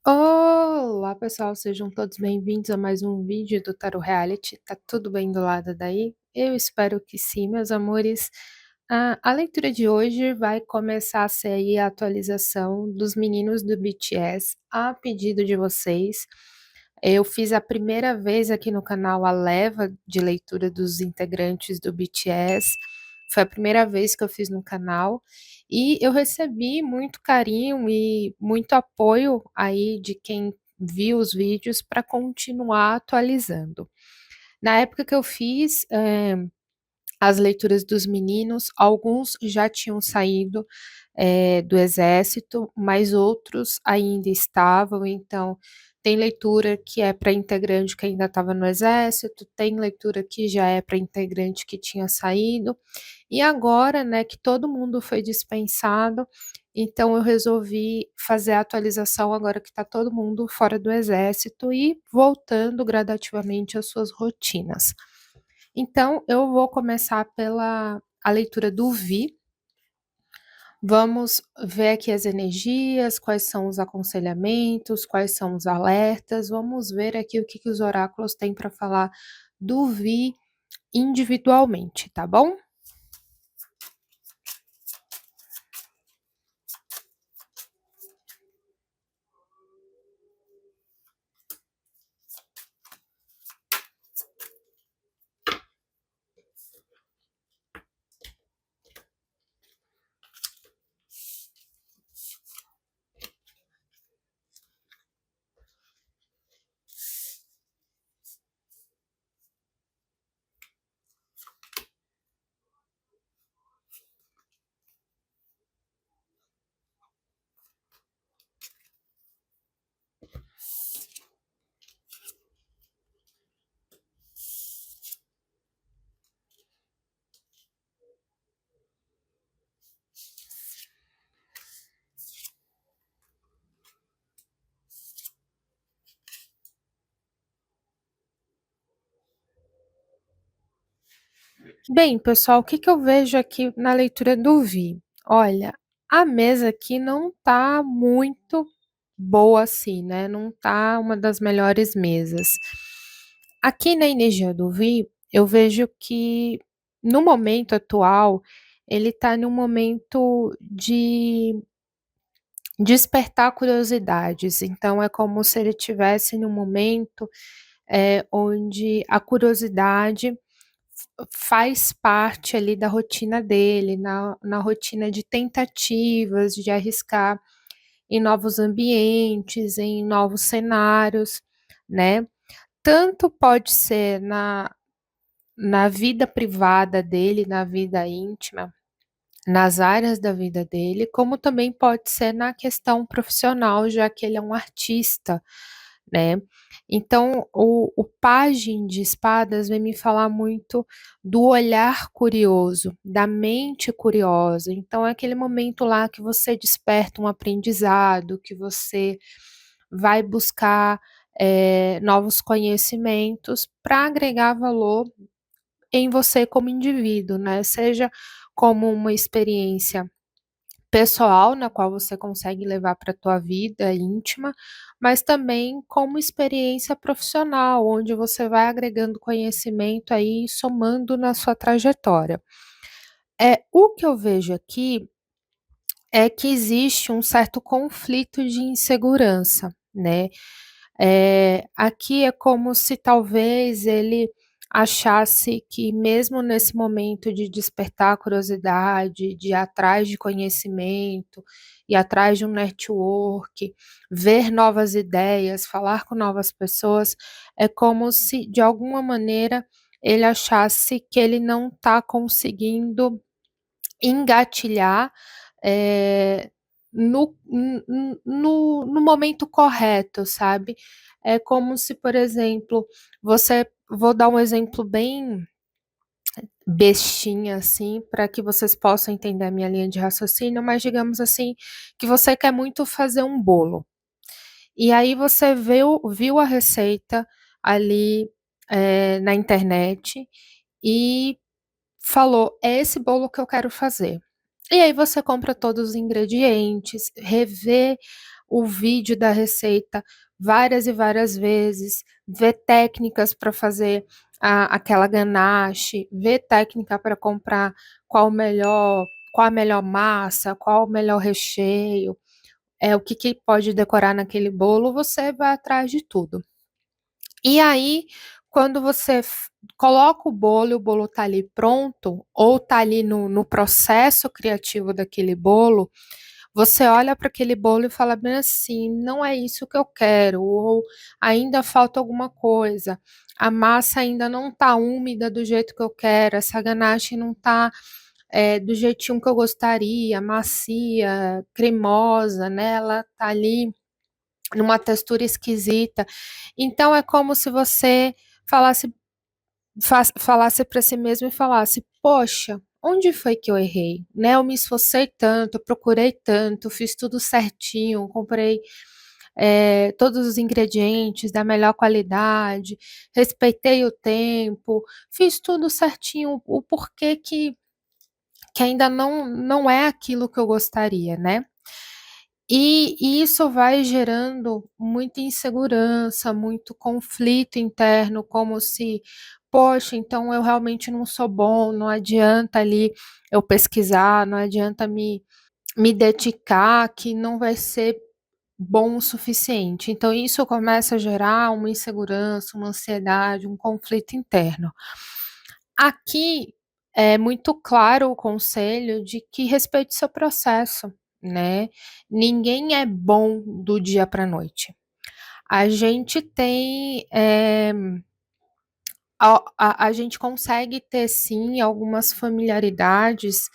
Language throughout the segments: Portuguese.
Olá pessoal, sejam todos bem-vindos a mais um vídeo do Tarot Reality. Tá tudo bem do lado daí? Eu espero que sim, meus amores. A leitura de hoje vai começar a ser aí a atualização dos meninos do BTS a pedido de vocês. Eu fiz a primeira vez aqui no canal a leva de leitura dos integrantes do BTS. Foi a primeira vez que eu fiz no canal. E eu recebi muito carinho e muito apoio aí de quem viu os vídeos para continuar atualizando. Na época que eu fiz as leituras dos meninos, alguns já tinham saído do exército, mas outros ainda estavam, então tem leitura que é para integrante que ainda estava no exército, tem leitura que já é para integrante que tinha saído, e agora, né, que todo mundo foi dispensado, então eu resolvi fazer a atualização agora que está todo mundo fora do exército e voltando gradativamente às suas rotinas. Então, eu vou começar pela a leitura do Vi. Vamos ver aqui as energias, quais são os aconselhamentos, quais são os alertas. Vamos ver aqui o que, que os oráculos têm para falar do Vi individualmente, tá bom? Bem, pessoal, o que, que eu vejo aqui na leitura do Vi? Olha, a mesa aqui não tá muito boa assim, né? Não tá uma das melhores mesas. Aqui na energia do Vi, eu vejo que no momento atual, ele tá num momento de despertar curiosidades. Então, é como se ele tivesse num momento onde a curiosidade faz parte ali da rotina dele, na rotina de tentativas, de arriscar em novos ambientes, em novos cenários, né? Tanto pode ser na vida privada dele, na vida íntima, nas áreas da vida dele, como também pode ser na questão profissional, já que ele é um artista, né? Então, o pajem de espadas vem me falar muito do olhar curioso, da mente curiosa. Então, é aquele momento lá que você desperta um aprendizado, que você vai buscar novos conhecimentos para agregar valor em você como indivíduo, né? Seja como uma experiência pessoal na qual você consegue levar para a tua vida íntima, mas também como experiência profissional, onde você vai agregando conhecimento aí, somando na sua trajetória. O que eu vejo aqui é que existe um certo conflito de insegurança, né? Aqui é como se talvez ele achasse que mesmo nesse momento de despertar a curiosidade, de ir atrás de conhecimento, ir atrás de um network, ver novas ideias, falar com novas pessoas, é como se de alguma maneira ele achasse que ele não está conseguindo engatilhar no momento correto, sabe? É como se, por exemplo, vou dar um exemplo bem bestinha, assim, para que vocês possam entender a minha linha de raciocínio, mas digamos assim, que você quer muito fazer um bolo. E aí você viu a receita ali na internet e falou: é esse bolo que eu quero fazer. E aí você compra todos os ingredientes, revê o vídeo da receita várias e várias vezes, ver técnicas para fazer aquela ganache, ver técnica para comprar qual a melhor massa, qual o melhor recheio, o que que pode decorar naquele bolo, você vai atrás de tudo. E aí, quando você coloca o bolo e o bolo tá ali pronto, ou tá ali no processo criativo daquele bolo, você olha para aquele bolo e fala bem assim: não é isso que eu quero, ou ainda falta alguma coisa, a massa ainda não tá úmida do jeito que eu quero, essa ganache não tá do jeitinho que eu gostaria, macia, cremosa, né? Ela tá ali numa textura esquisita. Então é como se você falasse falasse para si mesmo e falasse: "Poxa, onde foi que eu errei?", né, eu me esforcei tanto, eu procurei tanto, fiz tudo certinho, comprei, todos os ingredientes da melhor qualidade, respeitei o tempo, fiz tudo certinho, o porquê que ainda não é aquilo que eu gostaria, né. E isso vai gerando muita insegurança, muito conflito interno, como se: "Poxa, então eu realmente não sou bom, não adianta ali eu pesquisar, não adianta me dedicar, que não vai ser bom o suficiente". Então isso começa a gerar uma insegurança, uma ansiedade, um conflito interno. Aqui é muito claro o conselho de que respeite seu processo, né. Ninguém é bom do dia para a noite. A gente tem, a gente consegue ter sim algumas familiaridades,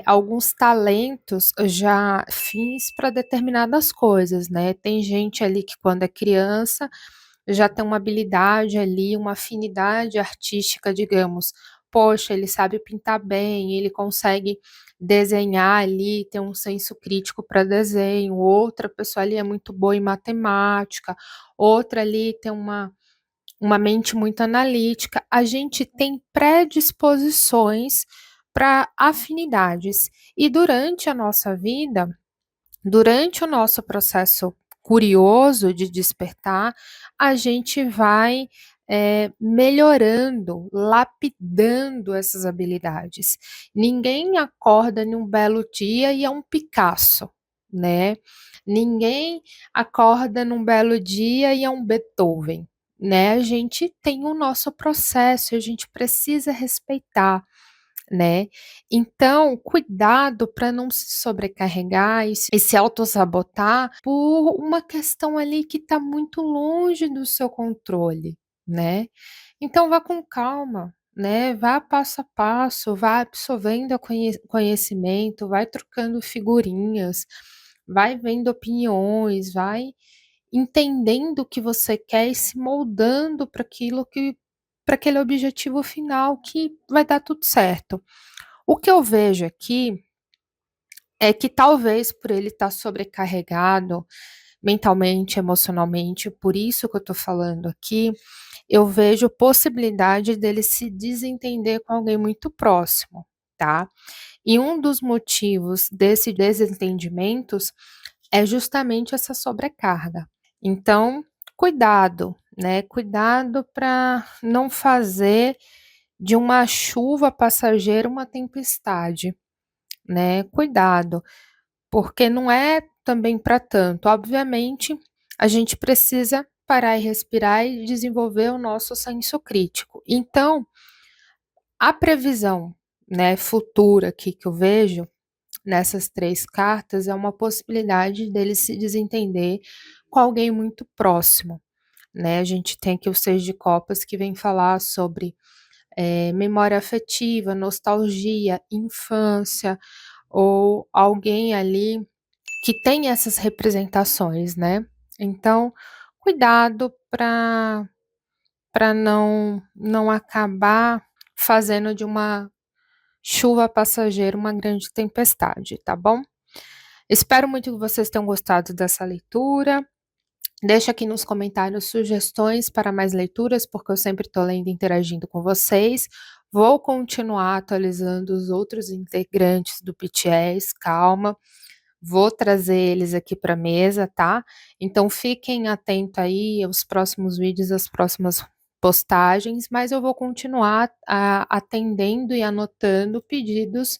alguns talentos já fins para determinadas coisas, né. Tem gente ali que quando é criança já tem uma habilidade ali, uma afinidade artística, digamos. Poxa, ele sabe pintar bem, ele consegue desenhar ali, tem um senso crítico para desenho, outra pessoa ali é muito boa em matemática, outra ali tem uma mente muito analítica. A gente tem predisposições para afinidades. E durante a nossa vida, durante o nosso processo curioso de despertar, a gente vai, melhorando, lapidando essas habilidades. Ninguém acorda num belo dia e é um Picasso, né. Ninguém acorda num belo dia e é um Beethoven, né. A gente tem o nosso processo e a gente precisa respeitar, né. Então, cuidado para não se sobrecarregar e se autossabotar por uma questão ali que está muito longe do seu controle, né. Então vá com calma, né, vá passo a passo, vá absorvendo a conhecimento, vai trocando figurinhas, vai vendo opiniões, vai entendendo o que você quer e se moldando para aquele objetivo final que vai dar tudo certo. O que eu vejo aqui é que talvez por ele estar sobrecarregado mentalmente, emocionalmente, por isso que eu tô falando aqui, eu vejo possibilidade dele se desentender com alguém muito próximo, tá. E um dos motivos desse desentendimentos é justamente essa sobrecarga. Então, cuidado, né, cuidado para não fazer de uma chuva passageira uma tempestade, né, cuidado, porque não é também para tanto. Obviamente, a gente precisa parar e respirar e desenvolver o nosso senso crítico. Então, a previsão, né, futura aqui que eu vejo nessas 3 cartas é uma possibilidade dele se desentender com alguém muito próximo, né. A gente tem aqui o 6 de copas que vem falar sobre, memória afetiva, nostalgia, infância, ou alguém ali que tem essas representações, né. Então, cuidado para não acabar fazendo de uma chuva passageira uma grande tempestade, tá bom? Espero muito que vocês tenham gostado dessa leitura. Deixa aqui nos comentários sugestões para mais leituras, porque eu sempre estou lendo e interagindo com vocês. Vou continuar atualizando os outros integrantes do BTS, calma. vou trazer eles aqui para a mesa, tá? Então fiquem atentos aí aos próximos vídeos, às próximas postagens, mas eu vou continuar atendendo e anotando pedidos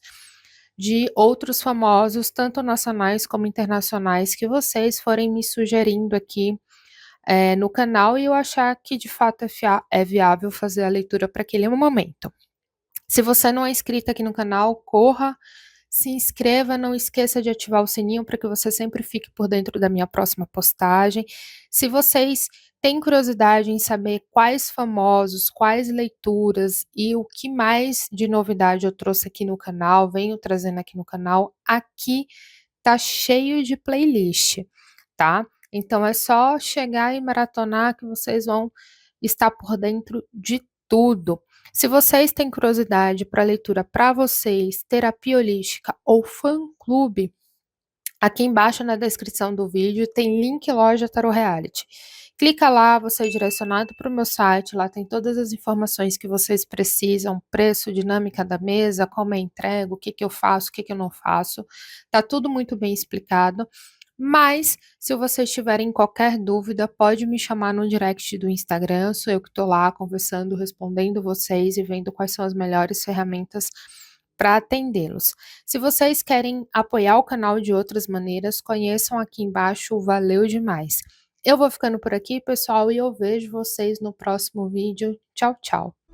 de outros famosos, tanto nacionais como internacionais, que vocês forem me sugerindo aqui no canal e eu achar que de fato é viável fazer a leitura para aquele momento. Se você não é inscrito aqui no canal, corra, se inscreva, não esqueça de ativar o sininho para que você sempre fique por dentro da minha próxima postagem. Se vocês têm curiosidade em saber quais famosos, quais leituras e o que mais de novidade eu trouxe aqui no canal, venho trazendo aqui no canal, aqui tá cheio de playlist, tá? Então é só chegar e maratonar que vocês vão estar por dentro de tudo. Se vocês têm curiosidade para leitura para vocês, terapia holística ou fã-clube, aqui embaixo na descrição do vídeo tem link loja Tarot Reality. Clica lá, você é direcionado para o meu site, lá tem todas as informações que vocês precisam, preço, dinâmica da mesa, como eu entrego, o que eu faço, o que eu não faço. Tá tudo muito bem explicado. Mas, se vocês tiverem qualquer dúvida, pode me chamar no direct do Instagram, sou eu que estou lá conversando, respondendo vocês e vendo quais são as melhores ferramentas para atendê-los. Se vocês querem apoiar o canal de outras maneiras, conheçam aqui embaixo o Valeu Demais. Eu vou ficando por aqui, pessoal, e eu vejo vocês no próximo vídeo. Tchau, tchau!